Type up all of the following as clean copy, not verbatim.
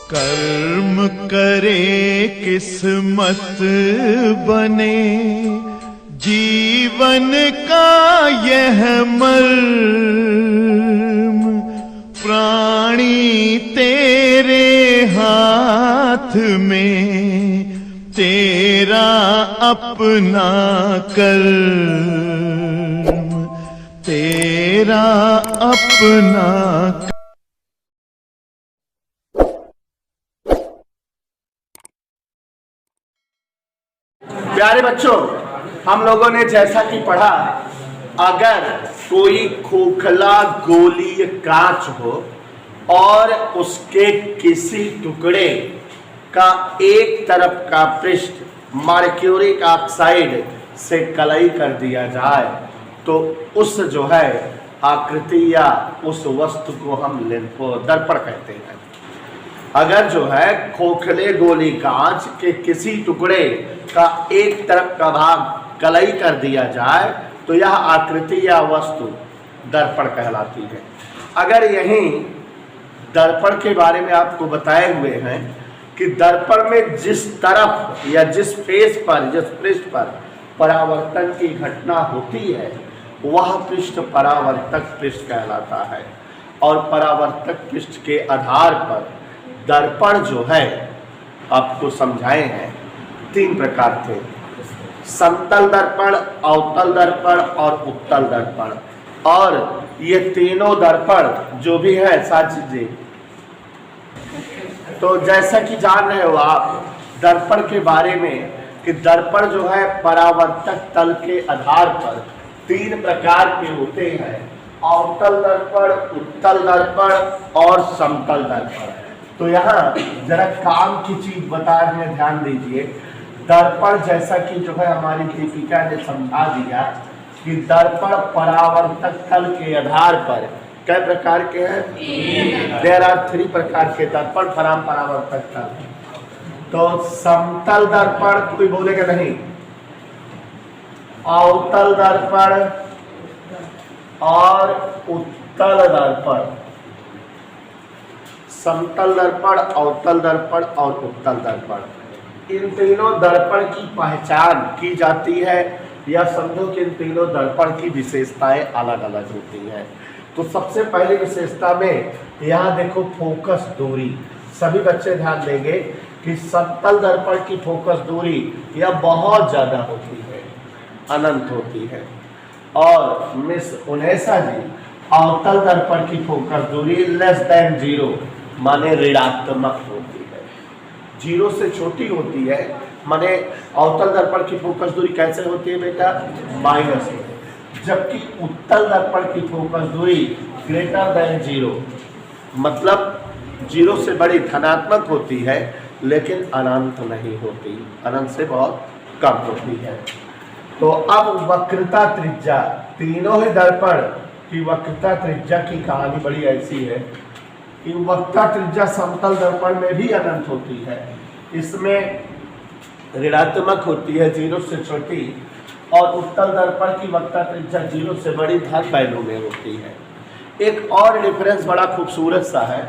कर्म करे किस्मत बने, जीवन का यह मर्म, प्राणी तेरे हाथ में, तेरा अपना कर्म, तेरा अपना। प्यारे बच्चों, हम लोगों ने जैसा कि पढ़ा, अगर कोई खोखला गोलीय कांच हो और उसके किसी टुकड़े का एक तरफ का पृष्ठ मर्क्यूरिक ऑक्साइड से कलई कर दिया जाए तो उस जो है आकृति या उस वस्तु को हम दर्पण कहते हैं। अगर जो है खोखले गोली कांच के किसी टुकड़े का एक तरफ का भाग कलई कर दिया जाए तो यह आकृति या वस्तु दर्पण कहलाती है। अगर यहीं दर्पण के बारे में आपको बताए हुए हैं कि दर्पण में जिस तरफ या जिस फेस पर, जिस पृष्ठ पर परावर्तन की घटना होती है वह पृष्ठ परावर्तक पृष्ठ कहलाता है। और परावर्तक पृष्ठ के आधार पर दर्पण जो है आपको समझाए हैं, 3 प्रकार थे: समतल दर्पण, अवतल दर्पण और उत्तल दर्पण। और ये तीनों दर्पण जो भी है साची जी, तो जैसा कि जान रहे हो आप दर्पण के बारे में कि दर्पण जो है परावर्तक तल के आधार पर 3 प्रकार के होते हैं: अवतल दर्पण, उत्तल दर्पण और समतल दर्पण। तो यहाँ जरा काम की चीज बता रहे हैं, ध्यान दीजिए। दर्पण जैसा कि जो है हमारी दीपिका ने समझा दिया कि दर्पण परावर्तक तल के आधार पर कई प्रकार के हैं, देयर आर 3 प्रकार के दर्पण परावर्तक तल। तो समतल दर्पण कोई बोलेगा नहीं, अवतल दर्पण और उत्तल दर्पण। समतल दर्पण, अवतल दर्पण और उत्तल दर्पण, इन तीनों दर्पण की पहचान की जाती है या समझो कि इन तीनों दर्पण की विशेषताएं अलग अलग होती हैं। तो सबसे पहली विशेषता में यहाँ देखो फोकस दूरी। सभी बच्चे ध्यान देंगे कि समतल दर्पण की फोकस दूरी यह बहुत ज्यादा होती है, अनंत होती है। और मिस उनेसा जी, अवतल दर्पण की फोकस दूरी <0 माने ऋणात्मक होती है, 0 से छोटी होती है। माने अवतल दर्पण की फोकस दूरी कैसे होती है बेटा? माइनस में। जबकि उत्तल दर्पण की फोकस दूरी <0 मतलब 0 से बड़ी धनात्मक होती है लेकिन अनंत नहीं होती, अनंत से बहुत कम होती है। तो अब वक्रता त्रिज्या, तीनों ही दर्पण की वक्रता त्रिज्या की कहानी बड़ी ऐसी है कि वक्रता त्रिज्या समतल दर्पण में भी अनंत होती है, इसमें ऋणात्मक होती है 0 से छोटी, और उत्तल दर्पण की वक्रता त्रिज्या 0 से बड़ी धन वैल्यू में होती है। एक और डिफरेंस बड़ा खूबसूरत सा है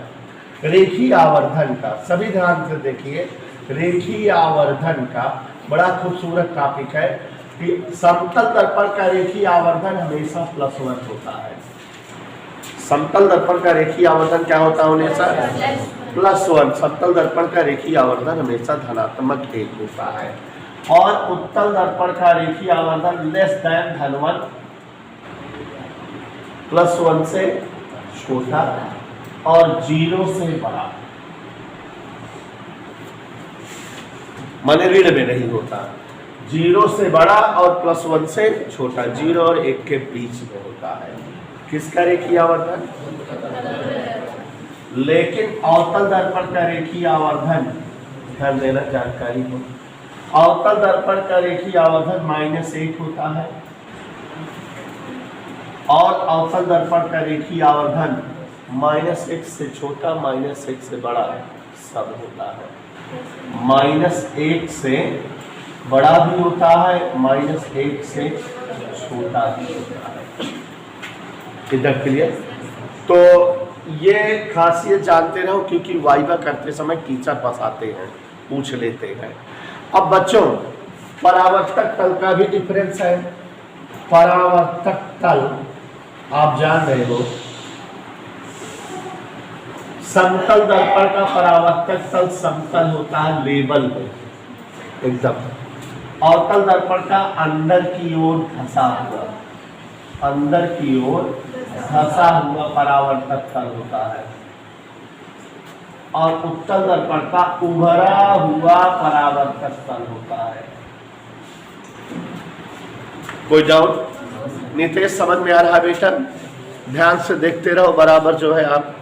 रेखीय आवर्धन का। सभी ध्यान से देखिए, रेखीय आवर्धन का बड़ा खूबसूरत टॉपिक है कि समतल दर्पण का रेखीय आवर्धन हमेशा +1 होता है। समतल दर्पण का रेखीय आवर्धन क्या होता है हमेशा? +1। समतल दर्पण का रेखीय आवर्धन हमेशा धनात्मक 1 होता है। और उत्तल दर्पण का रेखीय आवर्धन <1 +1 से छोटा और 0 से बड़ा, माने ऋण में नहीं होता। 0 से बड़ा और +1 से छोटा, 0 और 1 के बीच में होता है। किसका रेखीय आवर्धन? लेकिन अवतल दर्पण का रेखीय आवर्धन, ध्यान देना जानकारी हो, अवतल दर्पण का रेखीय आवर्धन -1 होता है और अवतल दर्पण का रेखीय आवर्धन -1 से छोटा, -1 से बड़ा सब होता है। -1 से बड़ा भी होता है, -1 से छोटा भी होता है। इधर क्लियर? तो ये खासियत जानते रहो, क्योंकि वाइवा करते समय टीचर फंसाते हैं, पूछ लेते हैं। अब बच्चों, परावर्तक तल का भी डिफरेंस है। परावर्तक तल आप जान रहे हो, समतल दर्पण का परावर्तक तल समतल होता है, लेवल पे एकदम। अवतल दर्पण का अंदर की ओर धंसा हुआ, अंदर की ओर धंसा हुआ परावर्तक तल होता है। और उत्तल दर्पण का उभरा हुआ परावर्तक तल होता है। कोई डाउट? नितेश समझ में आ रहा है बेटा? ध्यान से देखते रहो बराबर जो है आप।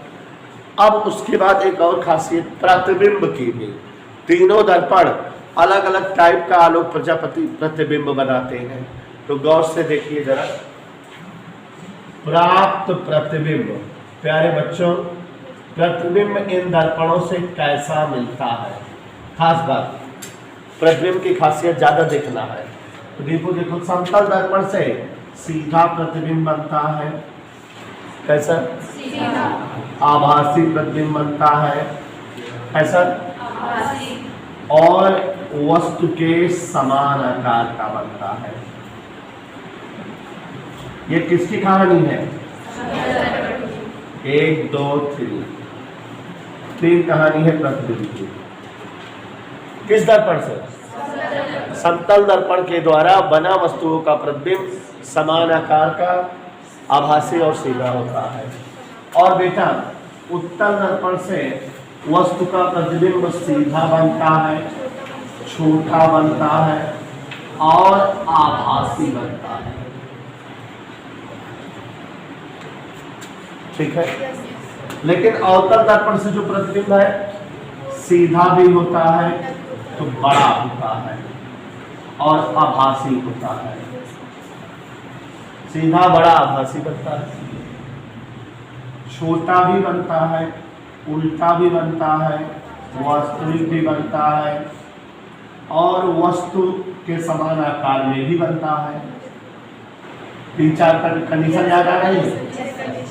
अब उसके बाद एक और खासियत प्रतिबिंब की भी। तीनों दर्पण अलग अलग टाइप का आलोक प्रजापति प्रतिबिंब बनाते हैं। तो गौर से देखिए जरा। प्राप्त प्रतिबिंब, प्यारे बच्चों, प्रतिबिंब इन दर्पणों से कैसा मिलता है? खास बात, प्रतिबिंब की खासियत ज्यादा देखना है। तो देखो, समतल दर्पण से सीधा प्रतिबिंब बनता है। कैसा? सीधा। आभासी प्रतिबिंब बनता है। कैसा? आभासी। और वस्तु के समान आकार का बनता है। ये किसकी कहानी है? 1 2 3 कहानी है प्रतिबिंब की। किस दर्पण से? समतल दर्पण के द्वारा बना वस्तुओं का प्रतिबिंब समान आकार का, आभासी और सीधा होता है। और बेटा, उत्तल दर्पण से वस्तु का प्रतिबिंब सीधा बनता है, छोटा बनता है और आभासी बनता है। ठीक है? लेकिन अवतल दर्पण से जो प्रतिबिंब है सीधा भी होता है तो बड़ा होता है और आभासी होता है। सीधा बड़ा आभासी बनता है, छोटा भी बनता है, उल्टा भी बनता है, वास्तविक भी बनता है और वस्तु के समान आकार में भी बनता है। 3-4 कंडीशन याद आ रही है?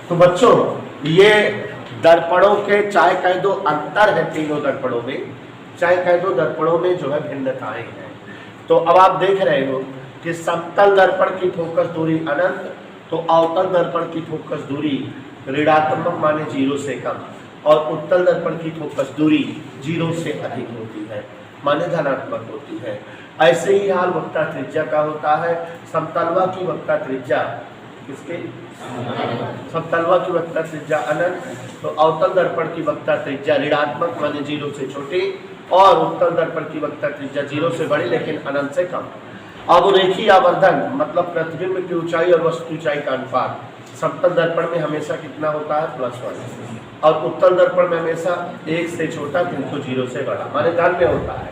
तो बच्चों, ये दर्पणों के चाहे कह दो अंतर है, तीनों दर्पणों में चाहे कह दो दर्पणों में जो है भिन्नताएं हैं। तो अब आप देख रहे हो कि समतल दर्पण की फोकस दूरी अनंत, तो अवतल दर्पण की फोकस दूरी ऋणात्मक माने 0 से कम और उत्तल दर्पण की फोकस दूरी 0 से अधिक होती है, माने धनात्मक होती है। ऐसे ही हाल वक्ता त्रिज्या का होता है। समतलवा की वक्ता त्रिज्या किसके? समतलवा की वक्ता त्रिज्या अनंत, तो अवतल दर्पण की वक्ता त्रिज्या ऋणात्मक माने 0 से छोटी और उत्तल दर्पण की वक्ता त्रिज्या 0 से बड़ी लेकिन अनंत से कम। अब रेखीय आवर्धन मतलब प्रतिबिंब की ऊंचाई और वस्तु ऊंचाई का अनुपात समतल दर्पण में हमेशा कितना होता है? +1 और उत्तल दर्पण में हमेशा 1 से छोटा किंतु 0 से बड़ा, माने धन में होता है।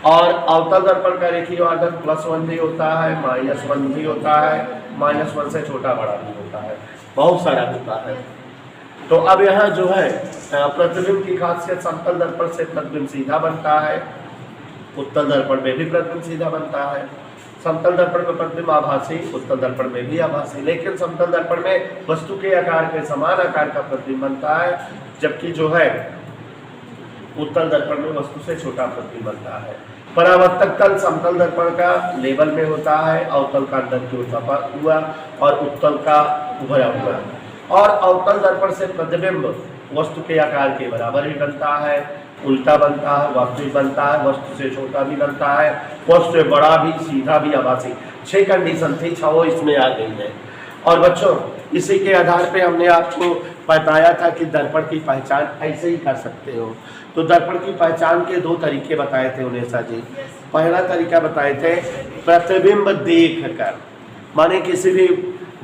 और अवतल दर्पण का रेखीय आवर्धन +1 भी होता है, -1 भी होता है, -1 से छोटा बड़ा भी होता है, बहुत सारा होता है। तो अब यहाँ जो है प्रतिबिंब की खासियत, समतल दर्पण से प्रतिबिंब सीधा बनता है, उत्तल दर्पण में भी प्रतिबिंब सीधा बनता है, समतल दर्पण में प्रतिबिंब आभासी, उत्तल दर्पण में भी आभासी। लेकिन समतल दर्पण में वस्तु के आकार के समान आकार का प्रतिबिंब बनता है, जबकि जो है उत्तल दर्पण में वस्तु से छोटा प्रतिबिंब बनता है। परावर्तक तल समतल दर्पण का लेवल में होता है, अवतल का अंदर की ओर छपा हुआ और उत्तल का उभरा हुआ। और अवतल दर्पण से प्रतिबिंब वस्तु के आकार के बराबर ही बनता है, उल्टा बनता है, वास्तविक बनता है, वस्तु से छोटा भी बनता है, वस्तु से बड़ा भी, सीधा भी, आभासी। 6 कंडीशन थी, 6 इसमें आ गई है। और बच्चों, इसी के आधार पे हमने आपको बताया था कि दर्पण की पहचान ऐसे ही कर सकते हो। तो दर्पण की पहचान के 2 तरीके बताए थे उनेसा जी। पहला तरीका बताए थे प्रतिबिंब देख कर, माने किसी भी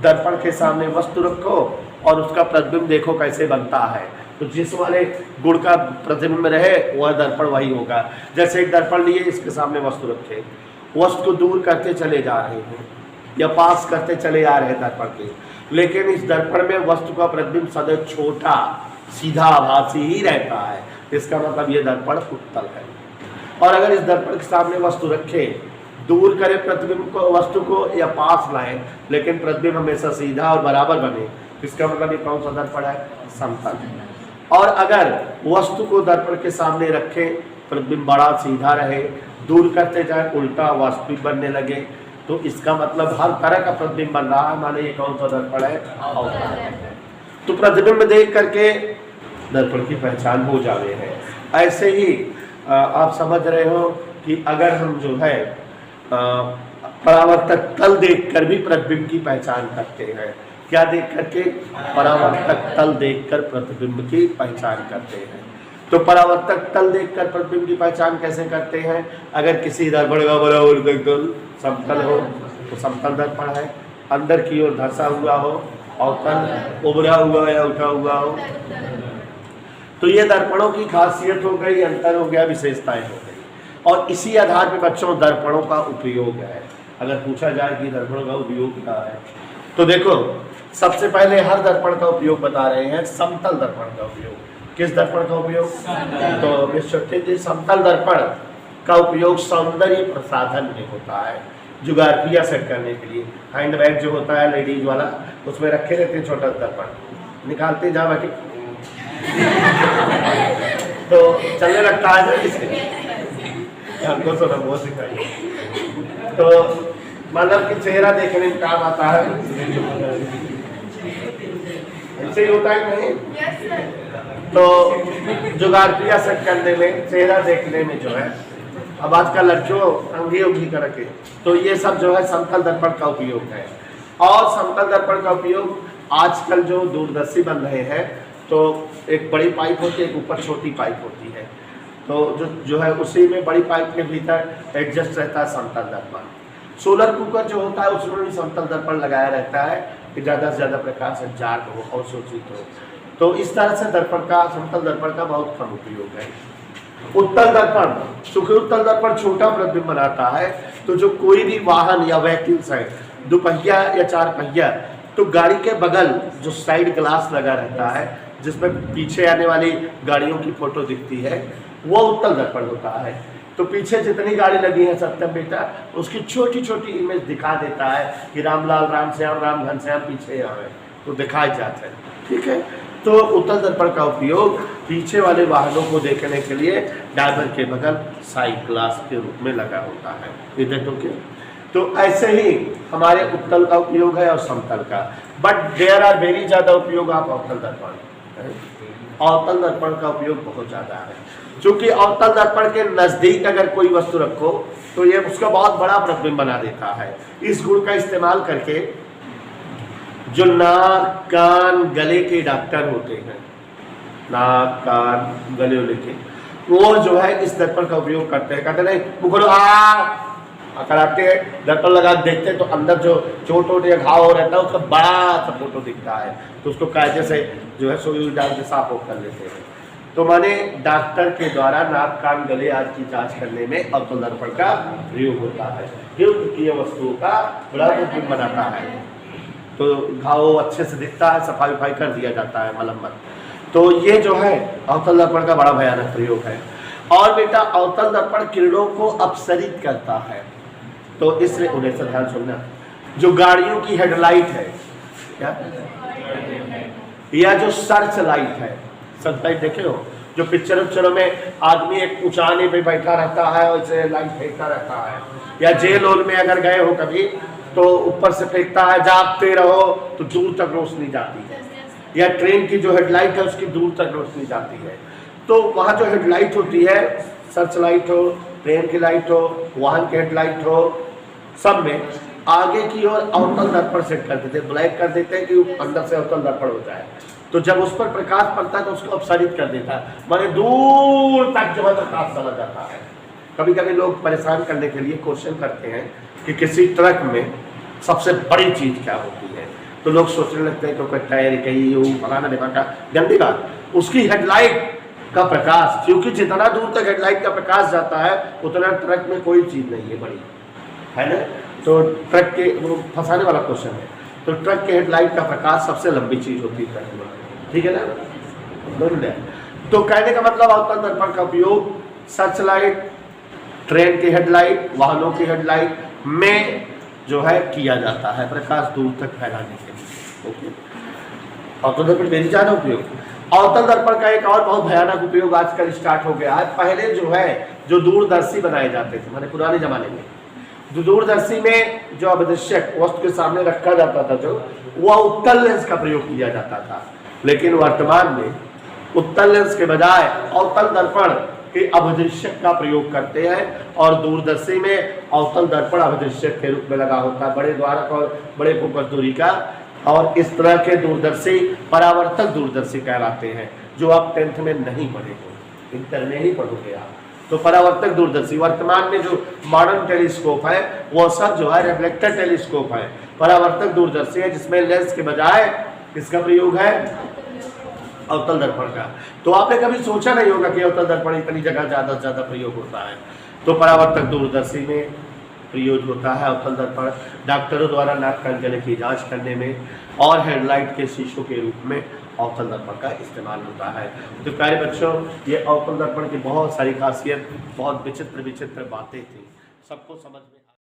दर्पण के सामने वस्तु रखो और उसका प्रतिबिंब देखो कैसे बनता है। तो जिस वाले गुण का प्रतिबिंब रहे वह दर्पण वही होगा। जैसे एक दर्पण लिए, इसके सामने वस्तु रखे, वस्तु को दूर करते चले जा रहे हैं या पास करते चले आ रहे हैं दर्पण के, लेकिन इस दर्पण में वस्तु का प्रतिबिंब सदैव छोटा, सीधा, आभासी ही रहता है। इसका मतलब ये दर्पण उत्तल है। और अगर इस दर्पण के सामने वस्तु रखे, दूर करे प्रतिबिंब को, वस्तु को, या पास लाए, लेकिन प्रतिबिंब हमेशा सीधा और बराबर बने, इसका मतलब ये कौन सा दर्पण है? समतल। और अगर वस्तु को दर्पण के सामने रखें, प्रतिबिंब बड़ा सीधा रहे, दूर करते जाए उल्टा वास्तविक बनने लगे, तो इसका मतलब हर तरह का प्रतिबिंब बन रहा है, माने ये कौन सा दर्पण है? अवतल। तो प्रतिबिंब देख करके दर्पण की पहचान हो जावे है। ऐसे ही आप समझ रहे हो कि अगर हम जो है परावर्तक तल देखकर भी प्रतिबिंब की पहचान करते हैं। क्या देख करके? परावर्तक तल देखकर प्रतिबिंब की पहचान करते हैं। तो परावर्तक तल देखकर प्रतिबिंब की पहचान कैसे करते हैं? अगर किसी दर्पण का परावर्तक तल समतल हो तो समतल दर्पण है, अंदर की ओर धंसा हुआ हो अवतल, उभरा हुआ या उठा हुआ हो तो ये दर्पणों की खासियत हो गई, अंतर हो गया, विशेषताएं हो गई। और इसी आधार पर बच्चों दर्पणों का उपयोग है। अगर पूछा जाए कि दर्पणों का उपयोग क्या है, तो देखो सबसे पहले हर दर्पण का उपयोग बता रहे हैं, समतल दर्पण का उपयोग। किस दर्पण का उपयोग? तो मिस्टर समतल दर्पण का उपयोग सौंदर्य प्रसाधन में होता है, जुगारपिया सेट करने के लिए। हैंड बैग जो होता है लेडीज वाला, उसमें रखे रहते हैं छोटा दर्पण, निकालते जा बाकी तो चलने लगता है ना, इसलिए हमको थोड़ा बहुत सिखाइए। तो मतलब कि चेहरा देखने में काम आता है, ऐसे ही होता है नहीं? तो जुगारपिया सेट करने में, चेहरा देखने में जो है, अब आजकल लड़कियों अंगी उंगी कर रखे, तो ये सब जो है समतल दर्पण का उपयोग है। और समतल दर्पण का उपयोग आजकल जो दूरदर्शी बन रहे हैं, तो एक बड़ी पाइप होती है, एक ऊपर छोटी पाइप होती है, तो जो है उसी में बड़ी पाइप के भीतर एडजस्ट रहता है समतल दर्पण। सोलर कुकर जो होता है उसमें भी समतल दर्पण लगाया रहता है कि ज़्यादा से ज़्यादा प्रकाश संचार हो, अवशोषित हो। तो इस तरह से दर्पण का, समतल दर्पण का बहुत कम उपयोग है। उत्तल दर्पण, चूंकि उत्तल दर्पण छोटा प्रतिबिंब बनाता है, तो जो कोई भी वाहन या व्हीकल्स है, दुपहिया या चार पहिया, तो गाड़ी के बगल जो साइड ग्लास लगा रहता है, जिसमें पीछे आने वाली गाड़ियों की फोटो दिखती है, वो उत्तल दर्पण होता है। तो पीछे जितनी गाड़ी लगी है सत्यम बेटा, उसकी छोटी छोटी इमेज दिखा देता है कि रामलाल, रामश्याम, राम घनश्याम पीछे आए, तो दिखाए जाते हैं। ठीक है, तो उत्तल दर्पण का उपयोग पीछे वाले वाहनों को देखने के लिए ड्राइवर के बगल साइड ग्लास के रूप में लगा होता है। इधर तो ऐसे ही हमारे उत्तल का उपयोग है और समतल का। बट देयर आर वेरी ज़्यादा उपयोग ऑफ अवतल दर्पण। अवतल दर्पण का उपयोग बहुत ज़्यादा है, क्योंकि अवतल दर्पण के नज़दीक अगर कोई वस्तु रखो तो ये उसका बहुत बड़ा प्रतिबिंब बना देता है। इस गुण का इस्तेमाल करके जो नाक, कान, गले के डॉक्टर होते हैं, नाक, कान, गले के, वो जो है इस दर्पण का उपयोग करते हैं। कहते नहीं मुखर कराते हैं, दर्पण लगा देखते हैं तो अंदर जो चोट वोट या घाव हो रहता है उसका बड़ा सा फोटो दिखता है, तो उसको कायदे से जो है सुई डाल के साफ कर लेते हैं। तो माने डॉक्टर के द्वारा नाक, कान, गले आदि की जांच करने में अवतल दर्पण का प्रयोग होता है। युक्त किए वस्तुओं का बड़ा प्रतिबिंब बनाता है, तो घाव अच्छे से दिखता है, सफाई उफाई कर दिया जाता है मलम्मत। तो ये जो है अवतल दर्पण का बड़ा भयानक प्रयोग है। और बेटा अवतल दर्पण किरणों को अपसरित करता है, तो इसलिए उन्हें से ध्यान सुनना। जो गाड़ियों की हेडलाइट है क्या, या जो सर्च लाइट है, सर्च लाइट देखे हो, जो पिक्चरों में आदमी एक ऊंचाने पे बैठा रहता है और इसे लाइट फेंकता रहता है, या जेल होल में अगर गए हो कभी तो ऊपर से फेंकता है, जागते रहो तो दूर तक रोशनी जाती है, या ट्रेन की जो हेडलाइट है उसकी दूर तक रोशनी जाती है। तो वहाँ जो हेडलाइट होती है, सर्च लाइट हो, ट्रेन की लाइट हो, वाहन की हेडलाइट हो, सब में आगे की ओर अवतल दर्पण सेट कर देते हैं, ब्लैक कर देते हैं कि अंदर से अवतल दर्पण हो जाए। तो जब उस पर प्रकाश पड़ता है तो उसको अपसरित कर देता है, माने दूर तक जो है प्रकाश चला जाता है। कभी कभी लोग परेशान करने के लिए क्वेश्चन करते हैं कि किसी ट्रक में सबसे बड़ी चीज़ क्या होती है, तो लोग सोचने लगते हैं कि टायर कहीं फलाना डिब्बा का, गंदी बात। उसकी हेडलाइट का प्रकाश, क्योंकि जितना दूर तक हेडलाइट का प्रकाश जाता है उतना ट्रक में कोई चीज़ नहीं है बड़ी, है ना। तो ट्रक के, वो फंसाने वाला क्वेश्चन है, तो ट्रक के हेडलाइट का प्रकाश सबसे लंबी चीज़ होती है ट्रक में, ठीक है ना। तो कहने का मतलब अवतल दर्पण का उपयोग सर्च लाइट, ट्रेन की हेडलाइट, वाहनों की हेडलाइट में जो है किया जाता है प्रकाश दूर तक फैलाने के लिए। ओके, अवतल दर्पण मेरी ज्यादा उपयोग। अवतल दर्पण का एक और बहुत भयानक उपयोग आजकल स्टार्ट हो गया है। पहले जो है जो दूरदर्शी बनाए जाते थे, माने पुराने जमाने में जो दूरदर्शी में जो अवदृश्यक वस्तु के सामने रखा जाता था, जो वह उत्तल लेंस का प्रयोग किया जाता था। लेकिन वर्तमान में उत्तल लेंस के बजाय अवतल दर्पण के अवदृश्यक का प्रयोग करते हैं और दूरदर्शी में अवतल दर्पण अवदृश्यक के रूप में लगा होता है, बड़े द्वारक और बड़े फोकस दूरी का। और इस तरह के दूरदर्शी परावर्तक दूरदर्शी कहलाते हैं, जो आप 10th में नहीं पढ़े हो, इंटर में ही पढ़ोगे आप। तो परावर्तक दूरदर्शी वर्तमान में जो मॉडर्न टेलीस्कोप है वो सब जो है रिफ्लेक्टर टेलीस्कोप है, परावर्तक दूरदर्शी है, जिसमें लेंस के बजाय किसका प्रयोग है, अवतल दर्पण का। तो आपने कभी सोचा नहीं होगा कि अवतल दर्पण इतनी जगह ज्यादा से ज्यादा प्रयोग होता है। तो परावर्तक दूरदर्शी में प्रयोग होता है अवतल दर्पण, डॉक्टरों द्वारा नाक कान गले की जांच करने में और हेडलाइट के शीशों के रूप में अवतल दर्पण का इस्तेमाल होता है। तो प्यारे बच्चों, ये अवतल दर्पण की बहुत सारी खासियत, बहुत विचित्र विचित्र बातें थी, सबको समझ में